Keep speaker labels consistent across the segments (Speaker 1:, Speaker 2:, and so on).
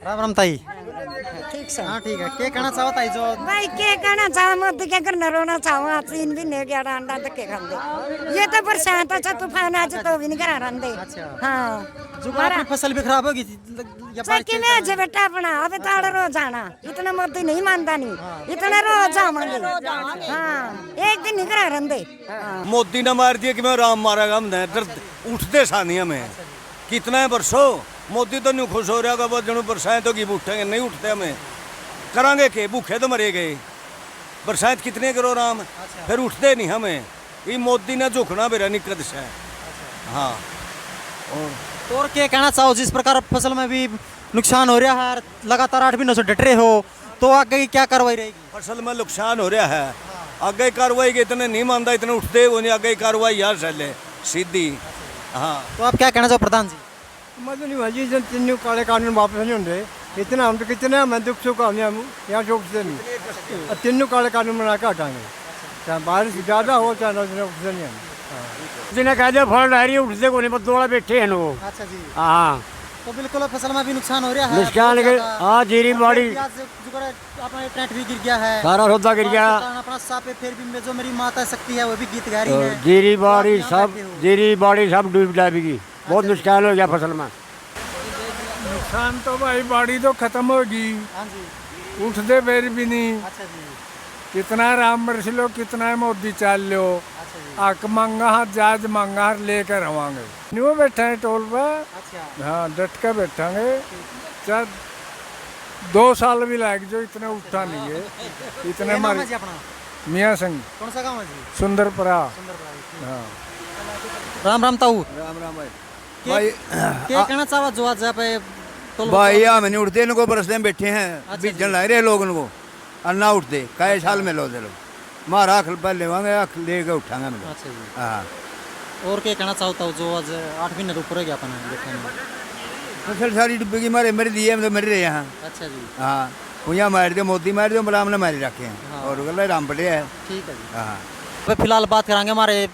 Speaker 1: राम राम ताई।
Speaker 2: ठीक से
Speaker 1: हाँ ठीक है, क्या कहना चाहो ताई जो
Speaker 2: भाई क्या कहना चाहो मोदी क्या करना रोना चाहो 3 दिन हो गया अंडा धक्के खाते ये तो बरसात अच्छा तूफान आज तो भी नहीं करा रहे।
Speaker 1: अच्छा।
Speaker 2: हाँ
Speaker 1: जो अपनी फसल भी खराब होगी या बारिश
Speaker 2: सकी में आज बेटा अपना अब ताड़ रो जाना इतना मोदी नहीं मानता नहीं इतना रो जावांगे। हाँ एक दिन नहीं करा रहे।
Speaker 3: मोदी ने मार दिया कि मैं राम मारेगा हम दर्द उठते सानिया में कितना है बरसो मोदी तो नहीं खुश हो रहा होगा बहुत जनों बरसात होगी उठेंगे नहीं उठते हमें करांगे के भूखे तो मरे गए बरसात कितने करो राम फिर उठते नहीं हमें ये मोदी ने झुकना मेरा निकट से। हाँ
Speaker 1: और क्या कहना चाहो जिस प्रकार फसल में भी नुकसान हो रहा है लगातार 8 महीनों से डट रहे हो तो आगे की क्या कार्रवाई रहेगी?
Speaker 3: फसल में नुकसान हो रहा है आगे कार्रवाई के इतने नहीं मानता इतने उठते वो नहीं आगे कार्रवाई यार चले सीधी। हाँ
Speaker 1: तो आप क्या कहना चाहो प्रधान जी?
Speaker 4: मत नहीं भाजी जब तीनों काले कानून वापस नहीं होंगे इतना हम तो कितना मैं दुख सुख हम यहाँ उठते नहीं और तीनों काले कानून बना के हटाएंगे चाहे बारिश ज़्यादा हो चाहे ना उठते नहीं हम
Speaker 5: जिन्हें कह दिया फल रही उठते को नहीं बस दौड़ा बैठे हैं लोग।
Speaker 1: अच्छा जी।
Speaker 5: हाँ
Speaker 1: तो बिल्कुल फसल में भी नुकसान हो रहा है।
Speaker 5: नुकसान के हाँ जीरी बाड़ी
Speaker 1: अपना टेंट भी गिर गया है
Speaker 5: सारा सौदा गिर गया
Speaker 1: अपना सापे फिर भी जो मेरी माता शक्ति है वो भी गीत गा रही है।
Speaker 5: जीरी बाड़ी सब डूब जाएगी बहुत नुकसान हो गया फसल में।
Speaker 4: नुकसान तो भाई बाड़ी तो खत्म होगी
Speaker 1: हाँ जी।
Speaker 4: उठते फिर भी नहीं
Speaker 1: अच्छा जी।
Speaker 4: कितना राम बरस लो कितना मोदी चाल लो
Speaker 1: अच्छा जी।
Speaker 4: हक मंगा हाथ जाज मंगा हाथ लेकर रवांगे न्यू बैठे हैं टोल पर।
Speaker 1: अच्छा।
Speaker 4: हाँ डट कर बैठांगे चाहे 2 साल भी लाग जो इतने उठा नहीं है इतने
Speaker 1: क्या नाम है
Speaker 4: हमारे
Speaker 1: जी अपना?
Speaker 4: मियाँ सिंह
Speaker 1: कौन सा गाँव है जी?
Speaker 4: सुंदरपुरा।
Speaker 1: सुंदरपुरा।
Speaker 4: हाँ
Speaker 1: राम राम ताऊ।
Speaker 3: राम राम भाई
Speaker 1: भाई क्या कहना चाहो जो आज पे
Speaker 3: भाई हम नहीं उठते इनको बरसते में बैठे हैं
Speaker 1: अच्छा
Speaker 3: बीजन ला रहे लोग उनको और ना उठते कई साल में लो दे लोग मारा आख पर लेवांगे आख लेके उठांगे हम लोग।
Speaker 1: अच्छा जी।
Speaker 3: हाँ
Speaker 1: और क्या कहना चाहता हूँ जो आज 8 महीने ऊपर हो गया अपन देखने में।
Speaker 3: फसल सारी डूबेगी मारे मर दिए हम तो मर रहे हैं।
Speaker 1: अच्छा जी।
Speaker 3: हाँ भैया मार दियो मोदी मार दियो बराम ने मारे रखे हैं
Speaker 1: हाँ।
Speaker 3: और गला राम पड़े है।
Speaker 1: ठीक है जी।
Speaker 3: हाँ
Speaker 1: अब फिलहाल बात करांगे हमारे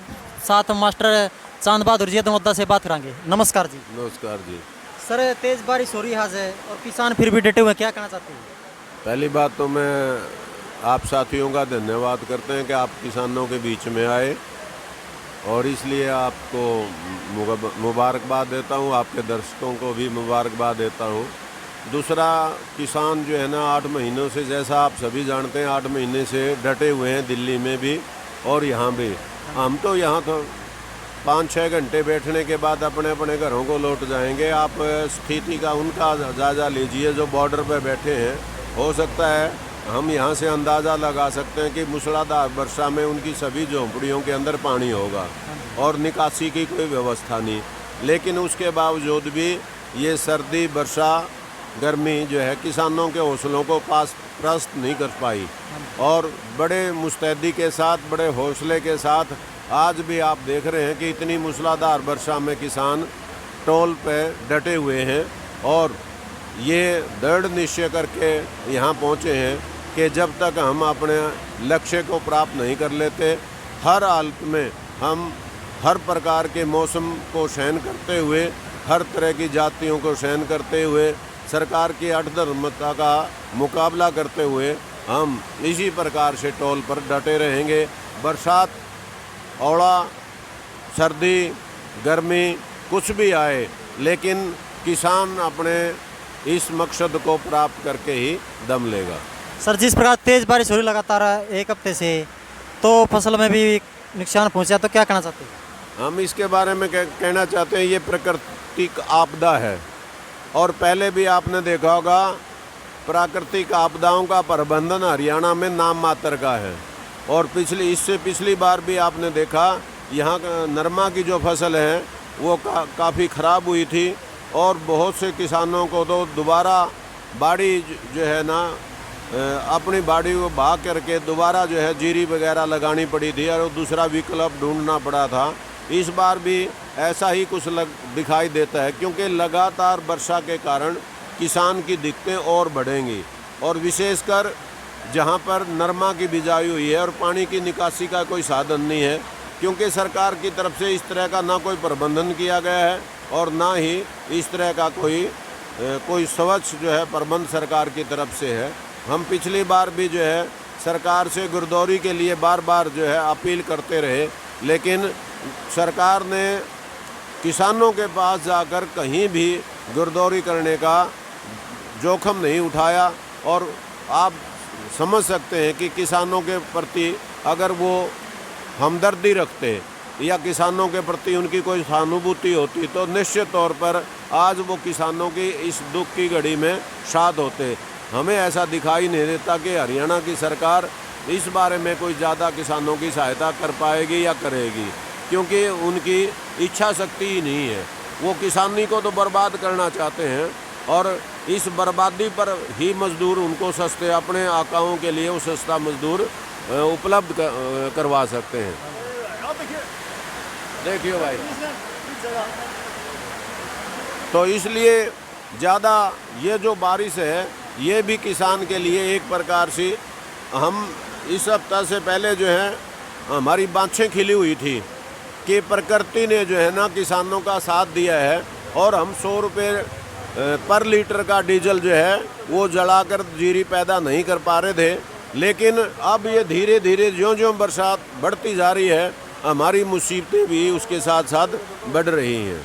Speaker 1: साथ मास्टर चांद बहादुर जी मुद्दा से बात करांगे। नमस्कार जी।
Speaker 6: नमस्कार जी।
Speaker 1: सर तेज बारिश हो रही है आज और किसान फिर भी डटे हुए क्या कहना चाहते हैं?
Speaker 6: पहली बात तो मैं आप साथियों का धन्यवाद करते हैं कि आप किसानों के बीच में आए और इसलिए आपको मुबारकबाद देता हूं, आपके दर्शकों को भी मुबारकबाद देता हूं। दूसरा किसान जो है ना 8 महीनों से जैसा आप सभी जानते हैं 8 महीने से डटे हुए हैं दिल्ली में भी और यहाँ भी। हम तो यहाँ तो 5-6 घंटे बैठने के बाद अपने अपने घरों को लौट जाएंगे। आप स्थिति का उनका जायजा लीजिए जो बॉर्डर पर बैठे हैं। हो सकता है हम यहाँ से अंदाज़ा लगा सकते हैं कि मूसलाधार वर्षा में उनकी सभी झोंपड़ियों के अंदर पानी होगा और निकासी की कोई व्यवस्था नहीं, लेकिन उसके बावजूद भी ये सर्दी वर्षा गर्मी जो है किसानों के हौसलों को पस्त नहीं कर पाई और बड़े मुस्तैदी के साथ बड़े हौसले के साथ आज भी आप देख रहे हैं कि इतनी मूसलाधार वर्षा में किसान टोल पे डटे हुए हैं और ये दृढ़ निश्चय करके यहाँ पहुँचे हैं कि जब तक हम अपने लक्ष्य को प्राप्त नहीं कर लेते हर हालत में हम हर प्रकार के मौसम को सहन करते हुए हर तरह की जातियों को सहन करते हुए सरकार की अधर्मता का मुकाबला करते हुए हम इसी प्रकार से टोल पर डटे रहेंगे। बरसात औड़ा सर्दी गर्मी कुछ भी आए लेकिन किसान अपने इस मकसद को प्राप्त करके ही दम लेगा।
Speaker 1: सर जिस प्रकार तेज बारिश हो रही लगातार 1 हफ्ते से तो फसल में भी नुकसान पहुंचा तो क्या कहना चाहते हैं?
Speaker 6: हम इसके बारे में कहना चाहते हैं ये प्राकृतिक आपदा है और पहले भी आपने देखा होगा प्राकृतिक आपदाओं का प्रबंधन हरियाणा में नाम मात्र का है और इससे पिछली बार भी आपने देखा यहाँ नरमा की जो फसल है वो काफ़ी ख़राब हुई थी और बहुत से किसानों को तो दोबारा बाड़ी जो है ना अपनी बाड़ी को भाग करके दोबारा जो है जीरी वगैरह लगानी पड़ी थी और दूसरा विकल्प ढूंढना पड़ा था। इस बार भी ऐसा ही कुछ दिखाई देता है क्योंकि लगातार वर्षा के कारण किसान की दिक्कतें और बढ़ेंगी और विशेषकर जहां पर नरमा की बिजाई हुई है और पानी की निकासी का कोई साधन नहीं है क्योंकि सरकार की तरफ से इस तरह का ना कोई प्रबंधन किया गया है और ना ही इस तरह का कोई कोई स्वच्छ जो है प्रबंध सरकार की तरफ से है। हम पिछली बार भी जो है सरकार से गिरदौरी के लिए बार बार जो है अपील करते रहे, लेकिन सरकार ने किसानों के पास जाकर कहीं भी गिरदौरी करने का जोखिम नहीं उठाया। और आप समझ सकते हैं कि किसानों के प्रति अगर वो हमदर्दी रखते या किसानों के प्रति उनकी कोई सहानुभूति होती तो निश्चित तौर पर आज वो किसानों की इस दुख की घड़ी में शाद होते। हमें ऐसा दिखाई नहीं देता कि हरियाणा की सरकार इस बारे में कोई ज़्यादा किसानों की सहायता कर पाएगी या करेगी, क्योंकि उनकी इच्छा शक्ति ही नहीं है। वो किसानी को तो बर्बाद करना चाहते हैं और इस बर्बादी पर ही मजदूर उनको सस्ते अपने आकाओं के लिए वो सस्ता मजदूर उपलब्ध करवा सकते हैं। देखिए भाई, तो इसलिए ज़्यादा ये जो बारिश है ये भी किसान के लिए एक प्रकार से, हम इस हफ्ता से पहले जो है हमारी बाँछें खिली हुई थी कि प्रकृति ने जो है ना किसानों का साथ दिया है और हम 100 रुपये पर लीटर का डीजल जो है वो जलाकर जीरी पैदा नहीं कर पा रहे थे। लेकिन अब ये धीरे धीरे ज्यों-ज्यों बरसात बढ़ती जा रही है हमारी मुसीबतें भी उसके साथ साथ बढ़ रही हैं।